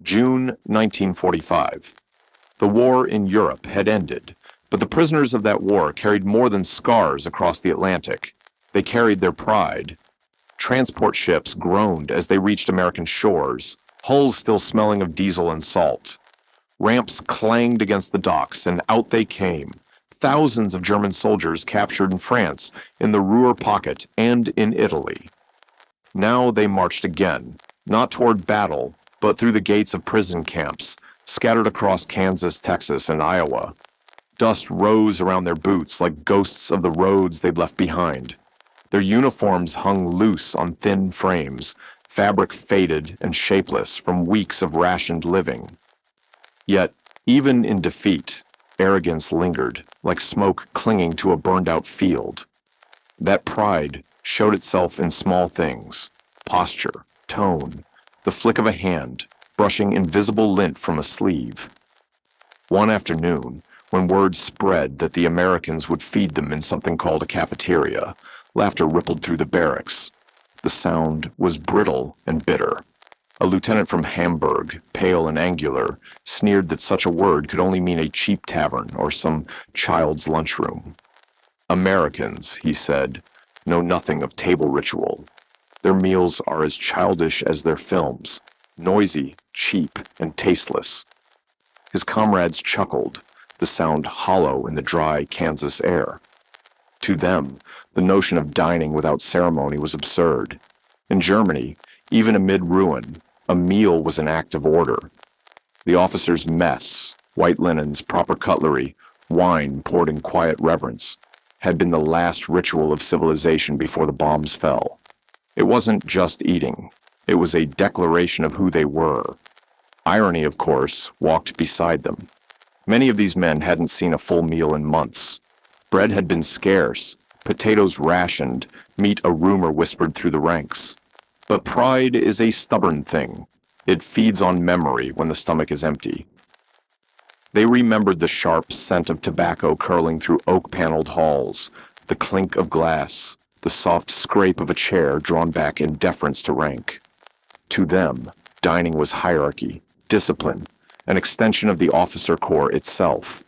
June 1945. The war in Europe had ended, but the prisoners of that war carried more than scars across the Atlantic. They carried their pride. Transport ships groaned as they reached American shores, hulls still smelling of diesel and salt. Ramps clanged against the docks, and out they came. Thousands of German soldiers captured in France, in the Ruhr pocket, and in Italy. Now they marched again, not toward battle, but through the gates of prison camps, scattered across Kansas, Texas, and Iowa. Dust rose around their boots like ghosts of the roads they'd left behind. Their uniforms hung loose on thin frames, fabric faded and shapeless from weeks of rationed living. Yet, even in defeat, arrogance lingered, like smoke clinging to a burned-out field. That pride showed itself in small things: posture, tone, the flick of a hand, brushing invisible lint from a sleeve. One afternoon, when word spread that the Americans would feed them in something called a cafeteria, laughter rippled through the barracks. The sound was brittle and bitter. A lieutenant from Hamburg, pale and angular, sneered that such a word could only mean a cheap tavern or some child's lunchroom. Americans, he said, know nothing of table ritual. Their meals are as childish as their films, noisy, cheap, and tasteless. His comrades chuckled, the sound hollow in the dry Kansas air. To them, the notion of dining without ceremony was absurd. In Germany, even amid ruin, a meal was an act of order. The officers' mess, white linens, proper cutlery, wine poured in quiet reverence, had been the last ritual of civilization before the bombs fell. It wasn't just eating. It was a declaration of who they were. Irony, of course, walked beside them. Many of these men hadn't seen a full meal in months. Bread had been scarce, potatoes rationed, meat a rumor whispered through the ranks. But pride is a stubborn thing. It feeds on memory when the stomach is empty. They remembered the sharp scent of tobacco curling through oak-paneled halls, the clink of glass, the soft scrape of a chair drawn back in deference to rank. To them, dining was hierarchy, discipline, an extension of the officer corps itself.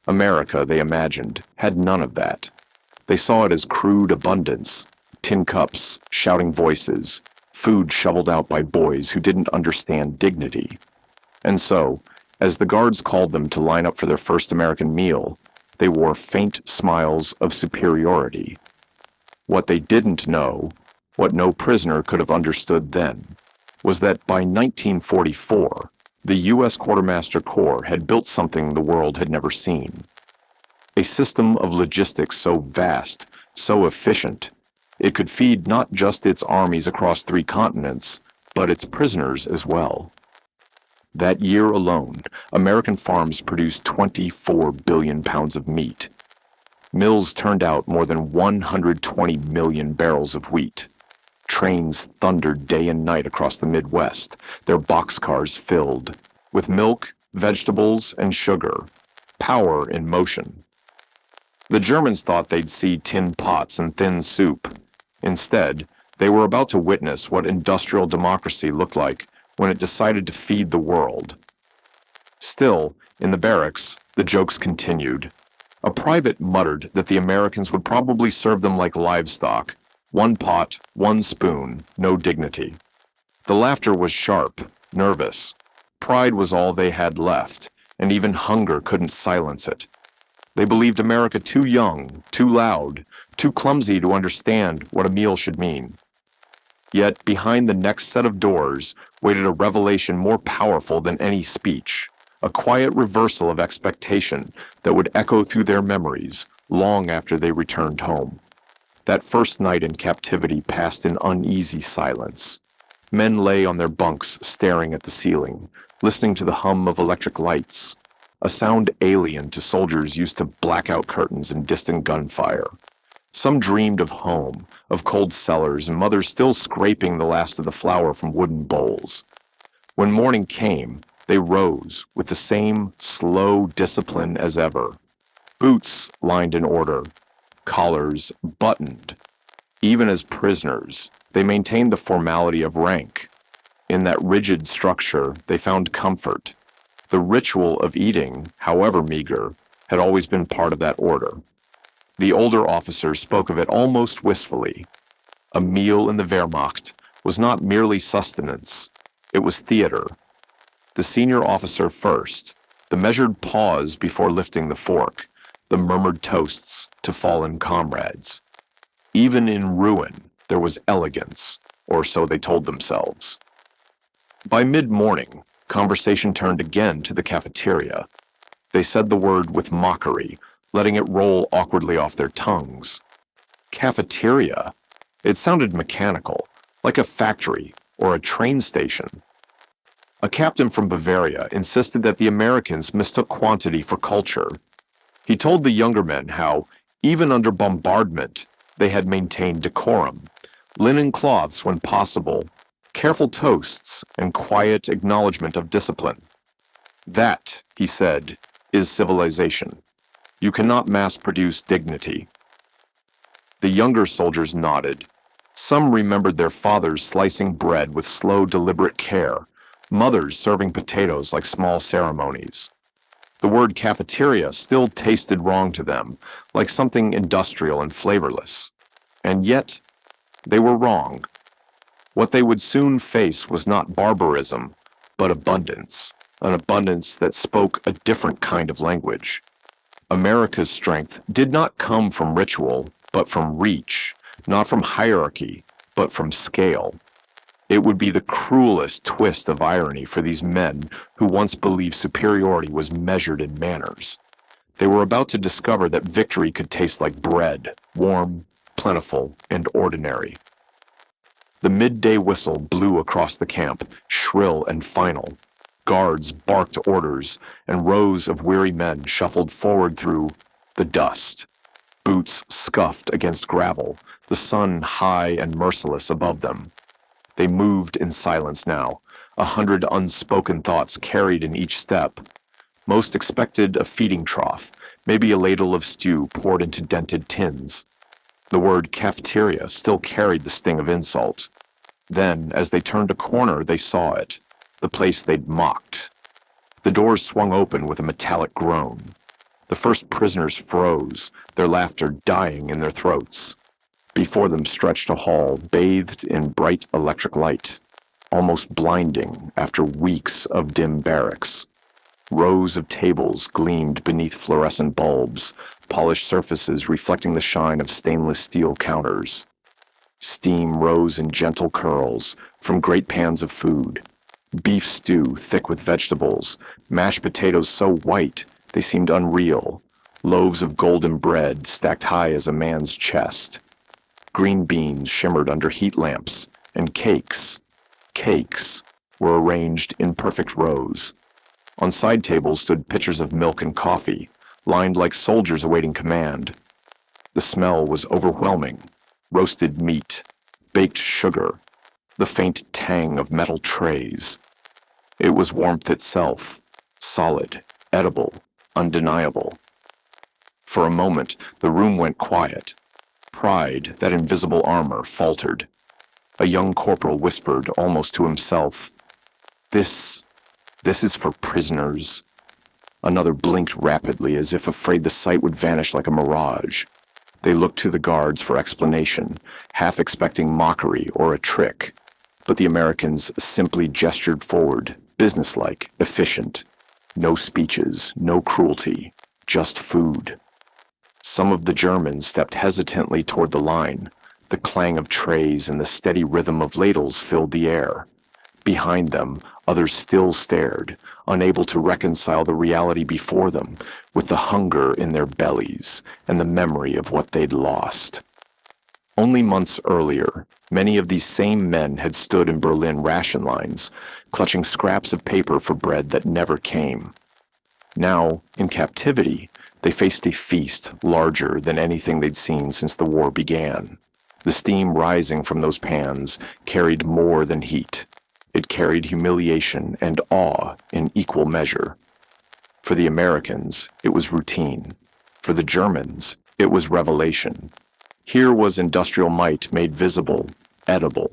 America, they imagined, had none of that. They saw it as crude abundance, tin cups, shouting voices, food shoveled out by boys who didn't understand dignity. And so, as the guards called them to line up for their first American meal, they wore faint smiles of superiority. What they didn't know, what no prisoner could have understood then, was that by 1944, the U.S. Quartermaster Corps had built something the world had never seen. A system of logistics so vast, so efficient, it could feed not just its armies across 3 continents, but its prisoners as well. That year alone, American farms produced 24 billion pounds of meat. Mills turned out more than 120 million barrels of wheat. Trains thundered day and night across the Midwest, their boxcars filled, with milk, vegetables, and sugar, power in motion. The Germans thought they'd see tin pots and thin soup. Instead, they were about to witness what industrial democracy looked like when it decided to feed the world. Still, in the barracks, the jokes continued. A private muttered that the Americans would probably serve them like livestock, 1 pot, 1 spoon, no dignity. The laughter was sharp, nervous. Pride was all they had left, and even hunger couldn't silence it. They believed America too young, too loud, too clumsy to understand what a meal should mean. Yet behind the next set of doors waited a revelation more powerful than any speech, a quiet reversal of expectation that would echo through their memories long after they returned home. That first night in captivity passed in uneasy silence. Men lay on their bunks staring at the ceiling, listening to the hum of electric lights, a sound alien to soldiers used to blackout curtains and distant gunfire. Some dreamed of home, of cold cellars, and mothers still scraping the last of the flour from wooden bowls. When morning came, they rose with the same slow discipline as ever. Boots lined in order, collars buttoned. Even as prisoners, they maintained the formality of rank. In that rigid structure, they found comfort. The ritual of eating, however meager, had always been part of that order. The older officers spoke of it almost wistfully. A meal in the Wehrmacht was not merely sustenance, it was theater. The senior officer first, the measured pause before lifting the fork, the murmured toasts to fallen comrades. Even in ruin, there was elegance, or so they told themselves. By mid-morning, conversation turned again to the cafeteria. They said the word with mockery, letting it roll awkwardly off their tongues. Cafeteria? It sounded mechanical, like a factory or a train station. A captain from Bavaria insisted that the Americans mistook quantity for culture. He told the younger men how, even under bombardment, they had maintained decorum, linen cloths when possible, careful toasts, and quiet acknowledgement of discipline. That, he said, is civilization. You cannot mass-produce dignity. The younger soldiers nodded. Some remembered their fathers slicing bread with slow, deliberate care, mothers serving potatoes like small ceremonies. The word cafeteria still tasted wrong to them, like something industrial and flavorless. And yet, they were wrong. What they would soon face was not barbarism, but abundance, an abundance that spoke a different kind of language. America's strength did not come from ritual, but from reach, not from hierarchy, but from scale. It would be the cruelest twist of irony for these men who once believed superiority was measured in manners. They were about to discover that victory could taste like bread, warm, plentiful, and ordinary. The midday whistle blew across the camp, shrill and final. Guards barked orders, and rows of weary men shuffled forward through the dust. Boots scuffed against gravel, the sun high and merciless above them. They moved in silence now, 100 unspoken thoughts carried in each step. Most expected a feeding trough, maybe a ladle of stew poured into dented tins. The word cafeteria still carried the sting of insult. Then, as they turned a corner, they saw it, the place they'd mocked. The doors swung open with a metallic groan. The first prisoners froze, their laughter dying in their throats. Before them stretched a hall bathed in bright electric light, almost blinding after weeks of dim barracks. Rows of tables gleamed beneath fluorescent bulbs, polished surfaces reflecting the shine of stainless steel counters. Steam rose in gentle curls from great pans of food. Beef stew thick with vegetables, mashed potatoes so white they seemed unreal, loaves of golden bread stacked high as a man's chest. Green beans shimmered under heat lamps, and cakes were arranged in perfect rows. On side tables stood pitchers of milk and coffee, lined like soldiers awaiting command. The smell was overwhelming. Roasted meat, baked sugar, the faint tang of metal trays. It was warmth itself, solid, edible, undeniable. For a moment, the room went quiet. Pride, that invisible armor, faltered. A young corporal whispered, almost to himself, This is for prisoners." Another blinked rapidly, as if afraid the sight would vanish like a mirage. They looked to the guards for explanation, half expecting mockery or a trick. But the Americans simply gestured forward, businesslike, efficient. No speeches, no cruelty, just food. Some of the Germans stepped hesitantly toward the line. The clang of trays and the steady rhythm of ladles filled the air. Behind them, others still stared, unable to reconcile the reality before them with the hunger in their bellies and the memory of what they'd lost. Only months earlier, many of these same men had stood in Berlin ration lines, clutching scraps of paper for bread that never came. Now, in captivity, they faced a feast larger than anything they'd seen since the war began. The steam rising from those pans carried more than heat. It carried humiliation and awe in equal measure. For the Americans, it was routine. For the Germans, it was revelation. Here was industrial might made visible, edible.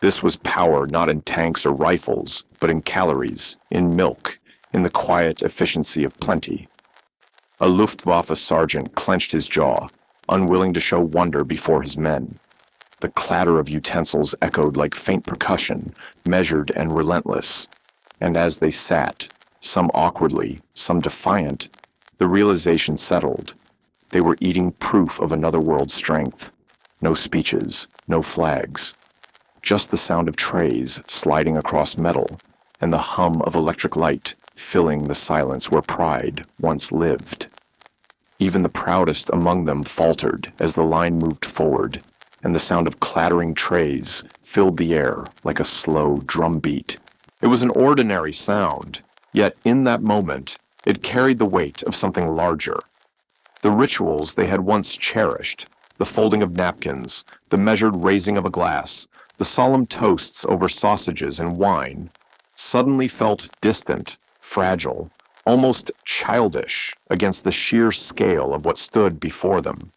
This was power not in tanks or rifles, but in calories, in milk, in the quiet efficiency of plenty. A Luftwaffe sergeant clenched his jaw, unwilling to show wonder before his men. The clatter of utensils echoed like faint percussion, measured and relentless. And as they sat, some awkwardly, some defiant, the realization settled. They were eating proof of another world's strength. No speeches, no flags. Just the sound of trays sliding across metal, and the hum of electric light filling the silence where pride once lived. Even the proudest among them faltered as the line moved forward, and the sound of clattering trays filled the air like a slow drum beat. It was an ordinary sound, yet in that moment, it carried the weight of something larger. The rituals they had once cherished, the folding of napkins, the measured raising of a glass, the solemn toasts over sausages and wine, suddenly felt distant, fragile, almost childish against the sheer scale of what stood before them.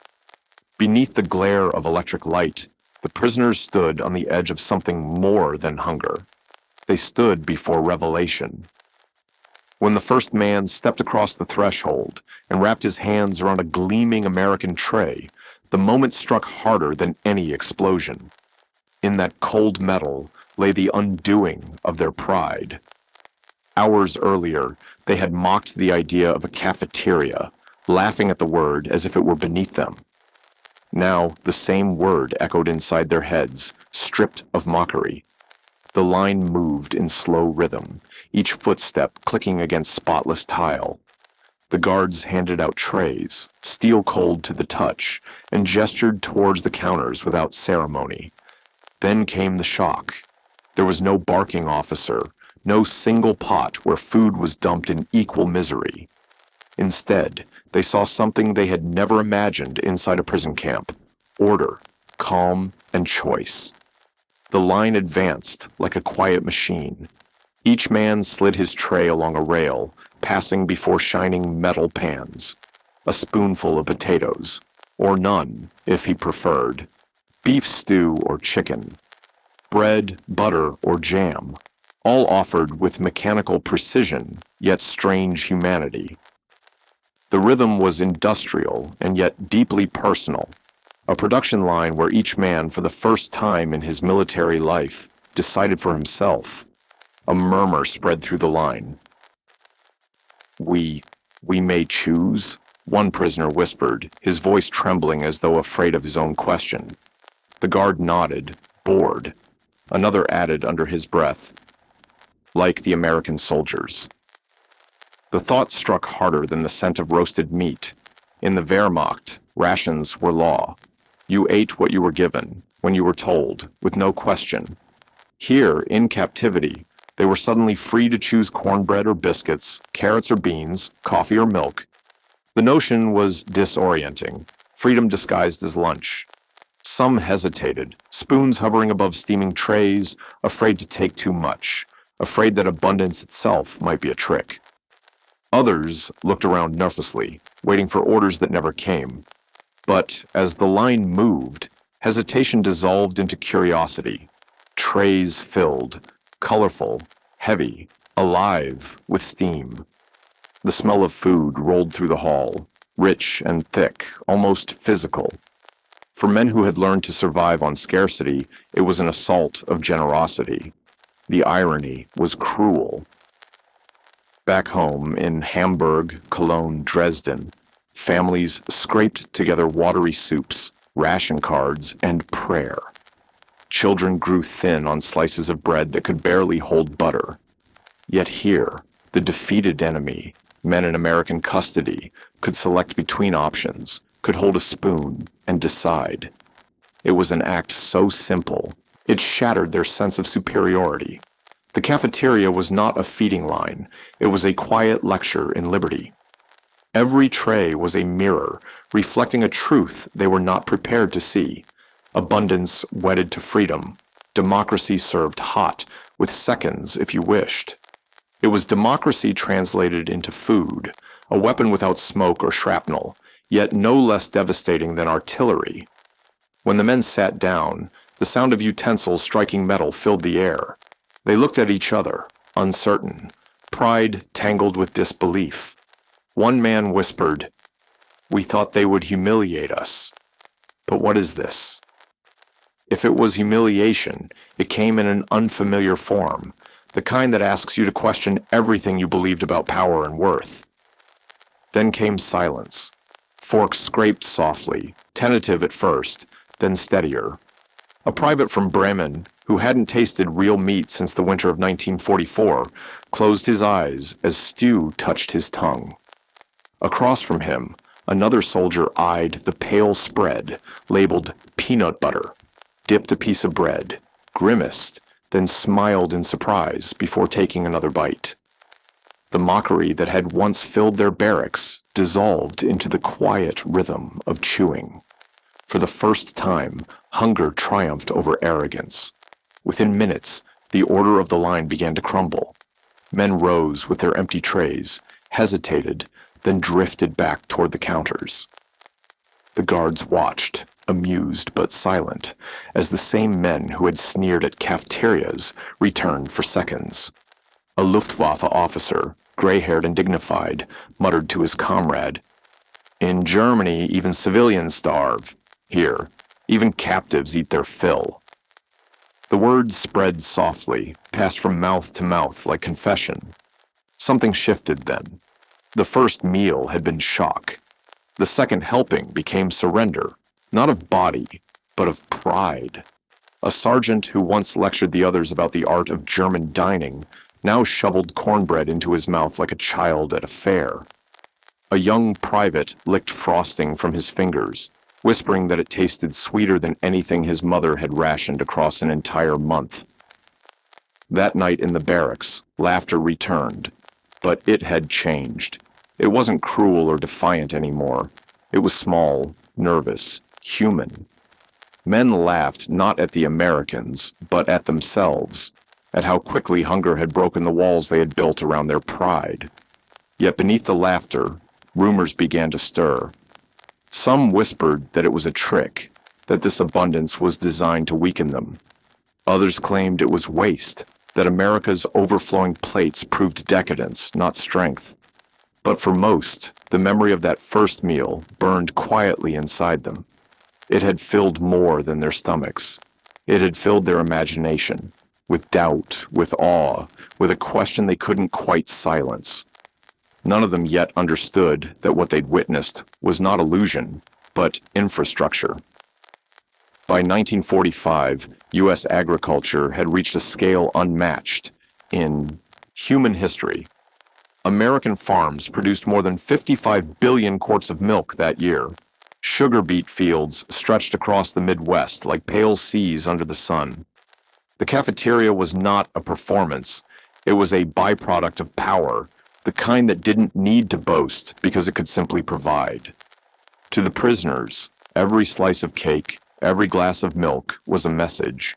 Beneath the glare of electric light, the prisoners stood on the edge of something more than hunger. They stood before revelation. When the first man stepped across the threshold and wrapped his hands around a gleaming American tray, the moment struck harder than any explosion. In that cold metal lay the undoing of their pride. Hours earlier, they had mocked the idea of a cafeteria, laughing at the word as if it were beneath them. Now, the same word echoed inside their heads, stripped of mockery. The line moved in slow rhythm, each footstep clicking against spotless tile. The guards handed out trays, steel cold to the touch, and gestured towards the counters without ceremony. Then came the shock. There was no barking officer, no single pot where food was dumped in equal misery. Instead, they saw something they had never imagined inside a prison camp: order, calm, and choice. The line advanced like a quiet machine. Each man slid his tray along a rail, passing before shining metal pans. A spoonful of potatoes, or none, if he preferred. Beef stew or chicken. Bread, butter, or jam. All offered with mechanical precision, yet strange humanity. The rhythm was industrial and yet deeply personal. A production line where each man, for the first time in his military life, decided for himself. A murmur spread through the line. We may choose," one prisoner whispered, his voice trembling as though afraid of his own question. The guard nodded, bored. Another added under his breath, "Like the American soldiers." The thought struck harder than the scent of roasted meat. In the Wehrmacht, rations were law. You ate what you were given, when you were told, with no question. Here, in captivity, they were suddenly free to choose cornbread or biscuits, carrots or beans, coffee or milk. The notion was disorienting, freedom disguised as lunch. Some hesitated, spoons hovering above steaming trays, afraid to take too much, afraid that abundance itself might be a trick. Others looked around nervously, waiting for orders that never came. But as the line moved, hesitation dissolved into curiosity. Trays filled, colorful, heavy, alive with steam. The smell of food rolled through the hall, rich and thick, almost physical. For men who had learned to survive on scarcity, it was an assault of generosity. The irony was cruel. Back home in Hamburg, Cologne, Dresden, families scraped together watery soups, ration cards, and prayer. Children grew thin on slices of bread that could barely hold butter. Yet here, the defeated enemy, men in American custody, could select between options, could hold a spoon, and decide. It was an act so simple, it shattered their sense of superiority. The cafeteria was not a feeding line, it was a quiet lecture in liberty. Every tray was a mirror, reflecting a truth they were not prepared to see. Abundance wedded to freedom. Democracy served hot, with seconds if you wished. It was democracy translated into food, a weapon without smoke or shrapnel, yet no less devastating than artillery. When the men sat down, The sound of utensils striking metal filled the air. They looked at each other, uncertain, pride tangled with disbelief. One man whispered, "We thought they would humiliate us. But what is this?" If it was humiliation, it came in an unfamiliar form, the kind that asks you to question everything you believed about power and worth. Then came silence. Forks scraped softly, tentative at first, then steadier. A private from Bremen, who hadn't tasted real meat since the winter of 1944, closed his eyes as stew touched his tongue. Across from him, another soldier eyed the pale spread, labeled peanut butter, dipped a piece of bread, grimaced, then smiled in surprise before taking another bite. The mockery that had once filled their barracks dissolved into the quiet rhythm of chewing. For the first time, hunger triumphed over arrogance. Within minutes, the order of the line began to crumble. Men rose with their empty trays, hesitated, then drifted back toward the counters. The guards watched, amused but silent, as the same men who had sneered at cafeterias returned for seconds. A Luftwaffe officer, gray-haired and dignified, muttered to his comrade, "In Germany, even civilians starve. Here, even captives eat their fill." The words spread softly, passed from mouth to mouth like confession. Something shifted then. The first meal had been shock. The second helping became surrender, not of body, but of pride. A sergeant who once lectured the others about the art of German dining now shoveled cornbread into his mouth like a child at a fair. A young private licked frosting from his fingers, whispering that it tasted sweeter than anything his mother had rationed across an entire month. That night in the barracks, laughter returned, but it had changed. It wasn't cruel or defiant anymore. It was small, nervous, human. Men laughed not at the Americans, but at themselves, at how quickly hunger had broken the walls they had built around their pride. Yet beneath the laughter, rumors began to stir. Some whispered that it was a trick, that this abundance was designed to weaken them. Others claimed it was waste, that America's overflowing plates proved decadence, not strength. But for most, the memory of that first meal burned quietly inside them. It had filled more than their stomachs. It had filled their imagination, with doubt, with awe, with a question they couldn't quite silence. None of them yet understood that what they'd witnessed was not illusion, but infrastructure. By 1945, U.S. agriculture had reached a scale unmatched in human history. American farms produced more than 55 billion quarts of milk that year. Sugar beet fields stretched across the Midwest like pale seas under the sun. The cafeteria was not a performance. It was a byproduct of power, the kind that didn't need to boast because it could simply provide. To the prisoners, every slice of cake, every glass of milk was a message.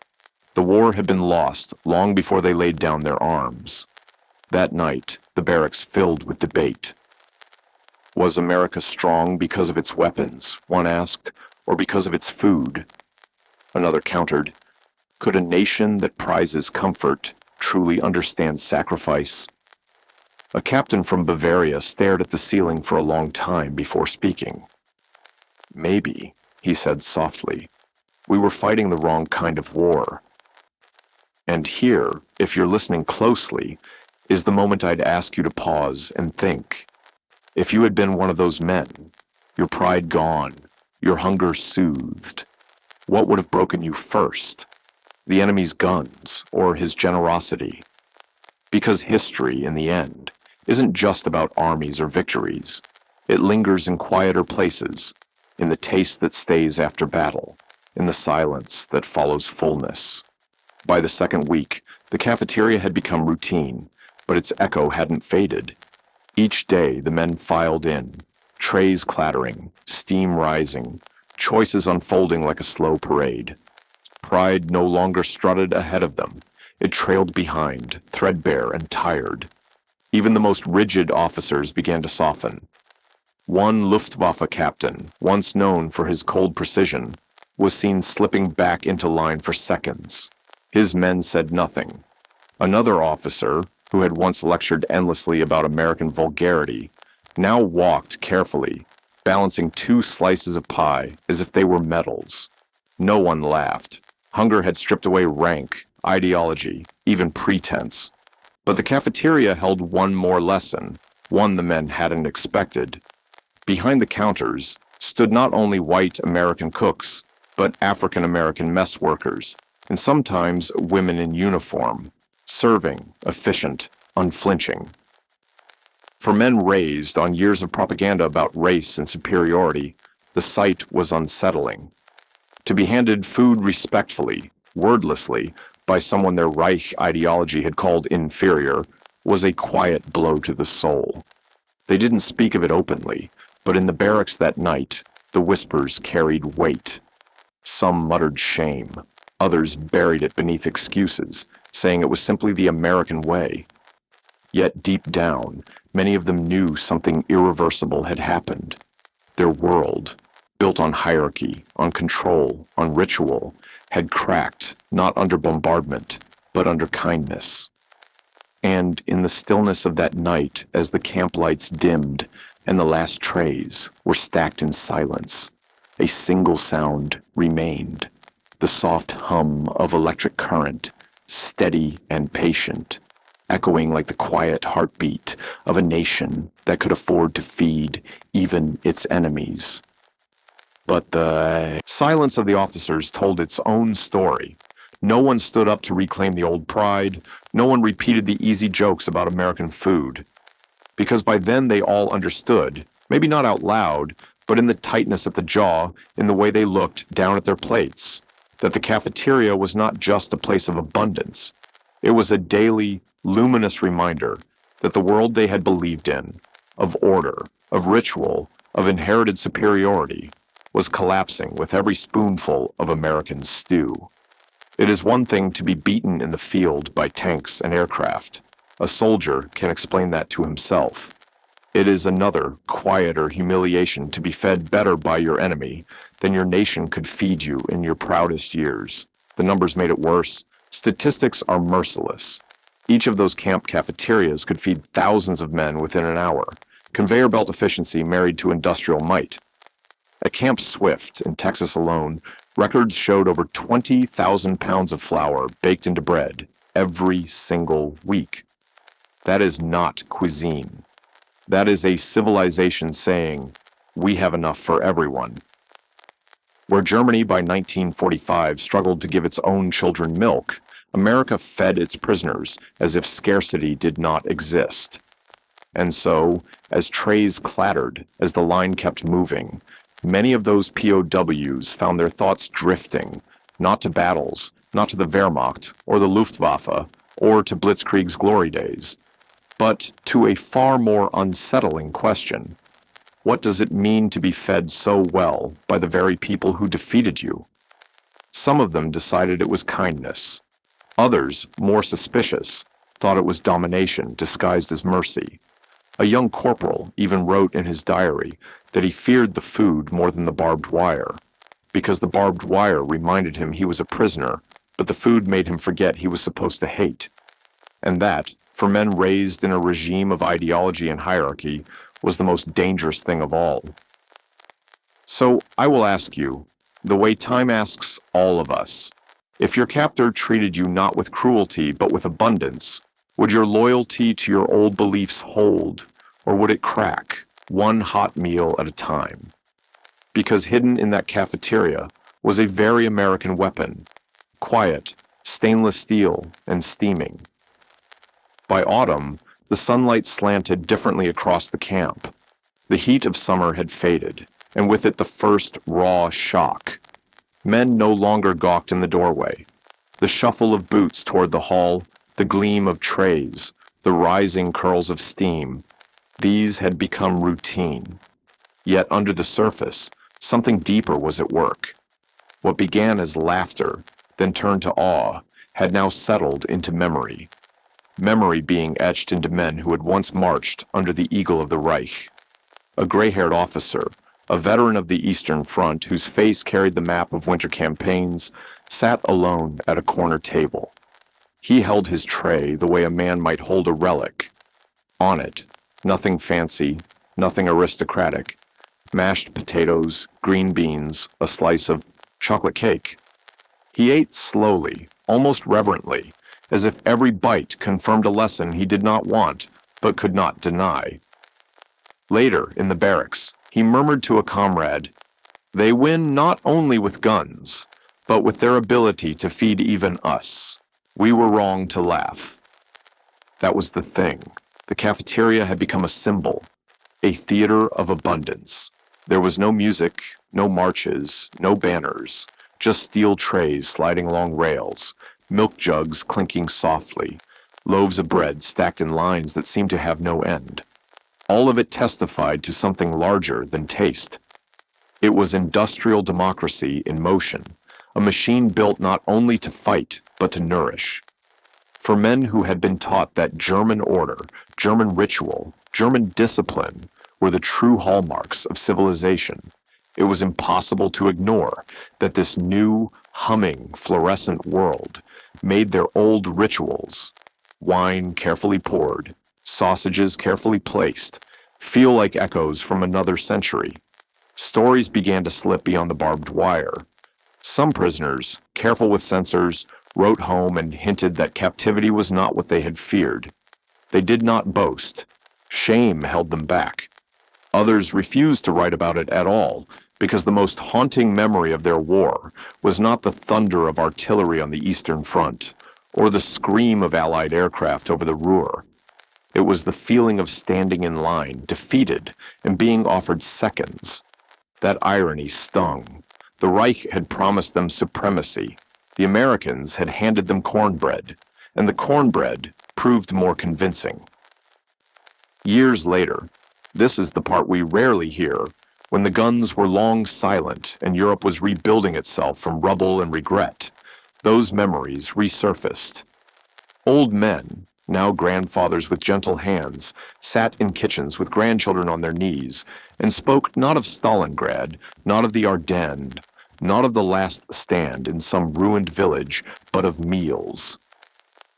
The war had been lost long before they laid down their arms. That night, the barracks filled with debate. Was America strong because of its weapons, one asked, or because of its food? Another countered, could a nation that prizes comfort truly understand sacrifice? A captain from Bavaria stared at the ceiling for a long time before speaking. Maybe, he said softly, we were fighting the wrong kind of war. And here, if you're listening closely, is the moment I'd ask you to pause and think. If you had been one of those men, your pride gone, your hunger soothed, what would have broken you first? The enemy's guns or his generosity? Because history, in the end, isn't just about armies or victories. It lingers in quieter places, in the taste that stays after battle, in the silence that follows fullness. By the second week, the cafeteria had become routine, but its echo hadn't faded. Each day the men filed in, trays clattering, steam rising, choices unfolding like a slow parade. Pride no longer strutted ahead of them. It trailed behind, threadbare and tired. Even the most rigid officers began to soften. One Luftwaffe captain, once known for his cold precision, was seen slipping back into line for seconds. His men said nothing. Another officer, who had once lectured endlessly about American vulgarity, now walked carefully, balancing two slices of pie as if they were medals. No one laughed. Hunger had stripped away rank, ideology, even pretense. But the cafeteria held one more lesson, one the men hadn't expected. Behind the counters stood not only white American cooks, but African American mess workers, and sometimes women in uniform, serving, efficient, unflinching. For men raised on years of propaganda about race and superiority, the sight was unsettling. To be handed food respectfully, wordlessly, by someone their Reich ideology had called inferior was a quiet blow to the soul. They didn't speak of it openly, but in the barracks that night, the whispers carried weight. Some muttered shame, others buried it beneath excuses, saying it was simply the American way. Yet deep down, many of them knew something irreversible had happened. Their world, built on hierarchy, on control, on ritual, had cracked, not under bombardment, but under kindness. And in the stillness of that night, as the camp lights dimmed and the last trays were stacked in silence, a single sound remained, the soft hum of electric current, steady and patient, echoing like the quiet heartbeat of a nation that could afford to feed even its enemies. But the silence of the officers told its own story. No one stood up to reclaim the old pride. No one repeated the easy jokes about American food. Because by then they all understood, maybe not out loud, but in the tightness at the jaw, in the way they looked down at their plates, that the cafeteria was not just a place of abundance. It was a daily, luminous reminder that the world they had believed in, of order, of ritual, of inherited superiority, was collapsing with every spoonful of American stew. It is one thing to be beaten in the field by tanks and aircraft. A soldier can explain that to himself. It is another, quieter humiliation to be fed better by your enemy than your nation could feed you in your proudest years. The numbers made it worse. Statistics are merciless. Each of those camp cafeterias could feed thousands of men within an hour. Conveyor belt efficiency married to industrial might. At Camp Swift in Texas alone, records showed over 20,000 pounds of flour baked into bread every single week. That is not cuisine. That is a civilization saying, we have enough for everyone. Where Germany by 1945 struggled to give its own children milk, America fed its prisoners as if scarcity did not exist. And so, as trays clattered, as the line kept moving, many of those POWs found their thoughts drifting, not to battles, not to the Wehrmacht, or the Luftwaffe, or to Blitzkrieg's glory days, but to a far more unsettling question. What does it mean to be fed so well by the very people who defeated you? Some of them decided it was kindness. Others, more suspicious, thought it was domination disguised as mercy. A young corporal even wrote in his diary that he feared the food more than the barbed wire, because the barbed wire reminded him he was a prisoner, but the food made him forget he was supposed to hate. And that, for men raised in a regime of ideology and hierarchy, was the most dangerous thing of all. So I will ask you, the way time asks all of us, if your captor treated you not with cruelty but with abundance, would your loyalty to your old beliefs hold, or would it crack, one hot meal at a time? Because hidden in that cafeteria was a very American weapon, quiet, stainless steel, and steaming. By autumn, the sunlight slanted differently across the camp. The heat of summer had faded, and with it the first raw shock. Men no longer gawked in the doorway. The shuffle of boots toward the hall, the gleam of trays, the rising curls of steam, these had become routine. Yet under the surface, something deeper was at work. What began as laughter, then turned to awe, had now settled into memory. Memory being etched into men who had once marched under the eagle of the Reich. A gray-haired officer, A veteran of the Eastern Front, whose face carried the map of winter campaigns, sat alone at a corner table. He held his tray the way a man might hold a relic. On it, nothing fancy, nothing aristocratic. Mashed potatoes, green beans, a slice of chocolate cake. He ate slowly, almost reverently, as if every bite confirmed a lesson he did not want, but could not deny. Later, in the barracks, he murmured to a comrade, "They win not only with guns, but with their ability to feed even us. We were wrong to laugh." That was the thing. The cafeteria had become a symbol, a theater of abundance. There was no music, no marches, no banners, just steel trays sliding along rails, milk jugs clinking softly, loaves of bread stacked in lines that seemed to have no end. All of it testified to something larger than taste. It was industrial democracy in motion, a machine built not only to fight, but to nourish. For men who had been taught that German order, German ritual, German discipline were the true hallmarks of civilization, it was impossible to ignore that this new, humming, fluorescent world made their old rituals, wine carefully poured, sausages carefully placed, feel like echoes from another century. Stories began to slip beyond the barbed wire. Some prisoners, careful with censors, wrote home and hinted that captivity was not what they had feared. They did not boast. Shame held them back. Others refused to write about it at all, because the most haunting memory of their war was not the thunder of artillery on the Eastern Front, or the scream of Allied aircraft over the Ruhr. It was the feeling of standing in line, defeated, and being offered seconds. That irony stung. The Reich had promised them supremacy. The Americans had handed them cornbread, and the cornbread proved more convincing. Years later, this is the part we rarely hear, when the guns were long silent and Europe was rebuilding itself from rubble and regret, those memories resurfaced. Old men, now grandfathers with gentle hands, sat in kitchens with grandchildren on their knees and spoke not of Stalingrad, not of the Ardennes, not of the last stand in some ruined village, but of meals.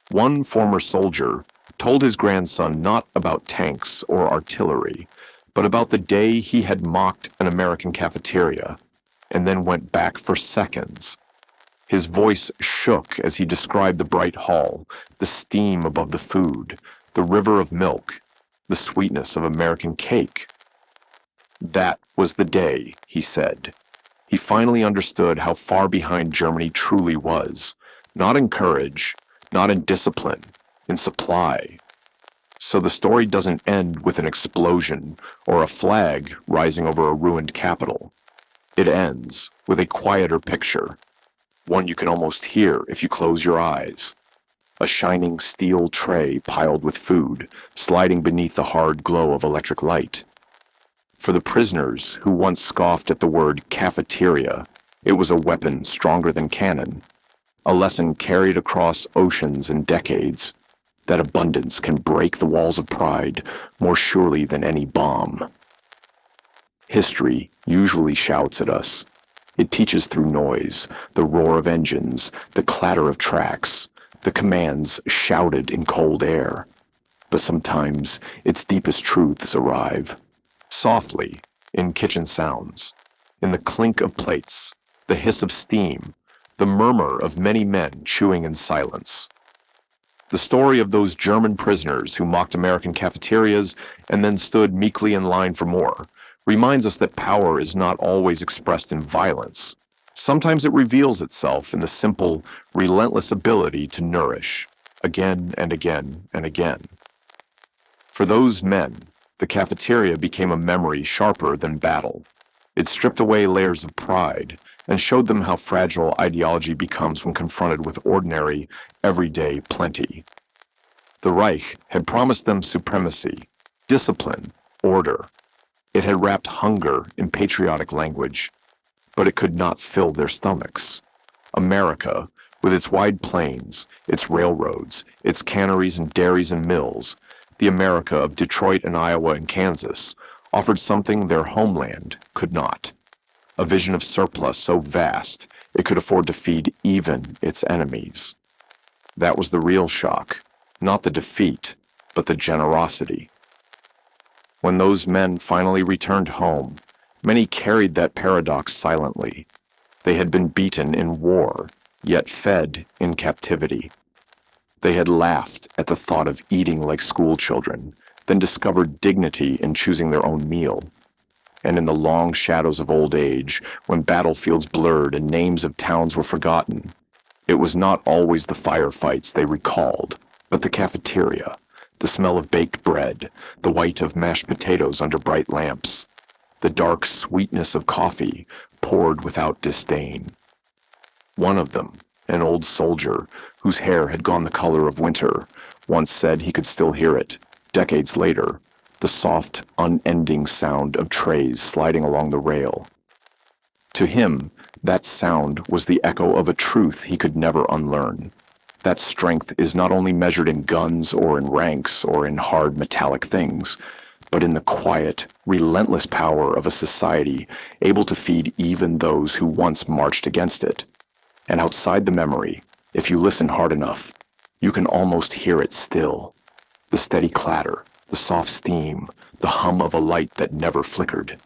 One former soldier told his grandson not about tanks or artillery, but about the day he had mocked an American cafeteria, and then went back for seconds. His voice shook as he described the bright hall, the steam above the food, the river of milk, the sweetness of American cake. That was the day, he said. He finally understood how far behind Germany truly was, not in courage, not in discipline, in supply. So the story doesn't end with an explosion or a flag rising over a ruined capital. It ends with a quieter picture, one you can almost hear if you close your eyes. A shining steel tray piled with food, sliding beneath the hard glow of electric light. For the prisoners who once scoffed at the word cafeteria, it was a weapon stronger than cannon, a lesson carried across oceans and decades, that abundance can break the walls of pride more surely than any bomb. History usually shouts at us. It teaches through noise, the roar of engines, the clatter of tracks, the commands shouted in cold air. But sometimes its deepest truths arrive, softly, in kitchen sounds, in the clink of plates, the hiss of steam, the murmur of many men chewing in silence. The story of those German prisoners who mocked American cafeterias and then stood meekly in line for more reminds us that power is not always expressed in violence. Sometimes it reveals itself in the simple, relentless ability to nourish, again and again and again. For those men, the cafeteria became a memory sharper than battle. It stripped away layers of pride and showed them how fragile ideology becomes when confronted with ordinary, everyday plenty. The Reich had promised them supremacy, discipline, order. It had wrapped hunger in patriotic language, but it could not fill their stomachs. America, with its wide plains, its railroads, its canneries and dairies and mills, the America of Detroit and Iowa and Kansas, offered something their homeland could not. A vision of surplus so vast it could afford to feed even its enemies. That was the real shock, not the defeat, but the generosity. When those men finally returned home, many carried that paradox silently. They had been beaten in war, yet fed in captivity. They had laughed at the thought of eating like schoolchildren, then discovered dignity in choosing their own meal. And in the long shadows of old age, when battlefields blurred and names of towns were forgotten, it was not always the firefights they recalled, but the cafeteria, the smell of baked bread, the white of mashed potatoes under bright lamps, the dark sweetness of coffee poured without disdain. One of them, an old soldier whose hair had gone the color of winter, once said he could still hear it, decades later, the soft, unending sound of trays sliding along the rail. To him, that sound was the echo of a truth he could never unlearn. That strength is not only measured in guns or in ranks or in hard metallic things, but in the quiet, relentless power of a society able to feed even those who once marched against it. And outside the memory, if you listen hard enough, you can almost hear it still. The steady clatter, the soft steam, the hum of a light that never flickered.